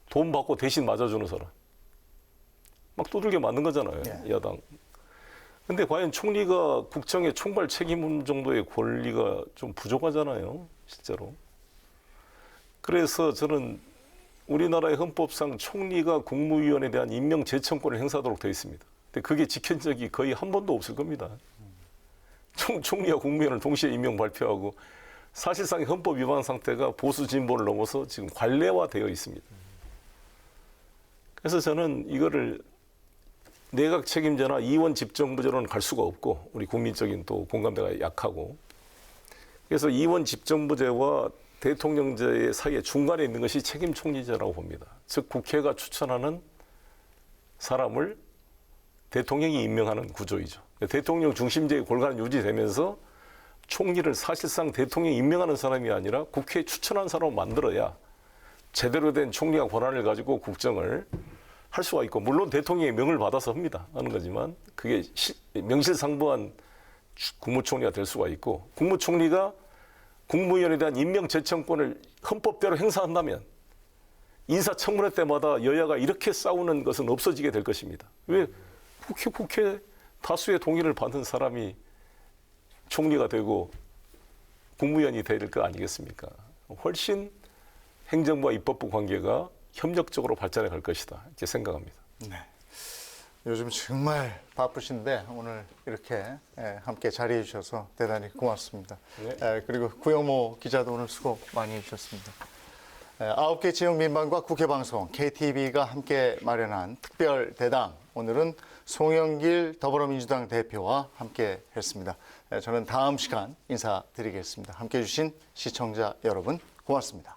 돈 받고 대신 맞아주는 사람. 막 두들겨 맞는 거잖아요. 야당. 근데 과연 총리가 국정의 총괄 책임 정도의 권리가 좀 부족하잖아요. 실제로. 그래서 저는 우리나라의 헌법상 총리가 국무위원에 대한 임명 제청권을 행사하도록 되어 있습니다. 근데 그게 지킨 적이 거의 한 번도 없을 겁니다. 총리와 국무위원을 동시에 임명 발표하고 사실상 헌법 위반 상태가 보수 진보를 넘어서 지금 관례화되어 있습니다. 그래서 저는 이거를 내각 책임제나 이원 집정부제로는 갈 수가 없고 우리 국민적인 또 공감대가 약하고 그래서 이원 집정부제와 대통령제 사이에 중간에 있는 것이 책임 총리제라고 봅니다. 즉 국회가 추천하는 사람을 대통령이 임명하는 구조이죠. 대통령 중심제의 골간은 유지되면서 총리를 사실상 대통령이 임명하는 사람이 아니라 국회에 추천한 사람을 만들어야 제대로 된 총리가 권한을 가지고 국정을 할 수가 있고 물론 대통령의 명을 받아서 하는 거지만 그게 명실상부한 국무총리가 될 수가 있고 국무총리가 국무위원에 대한 임명 제청권을 헌법대로 행사한다면 인사청문회 때마다 여야가 이렇게 싸우는 것은 없어지게 될 것입니다. 왜 국회 다수의 동의를 받은 사람이 총리가 되고 국무위원이 될 거 아니겠습니까? 훨씬 행정부와 입법부 관계가 협력적으로 발전해 갈 것이다 이렇게 생각합니다. 네. 요즘 정말 바쁘신데 오늘 이렇게 함께 자리해 주셔서 대단히 고맙습니다. 네. 그리고 구영모 기자도 오늘 수고 많이 해주셨습니다. 9개 지역 민방과 국회방송 KTV가 함께 마련한 특별 대담 오늘은 송영길 더불어민주당 대표와 함께 했습니다. 저는 다음 시간 인사드리겠습니다. 함께해 주신 시청자 여러분 고맙습니다.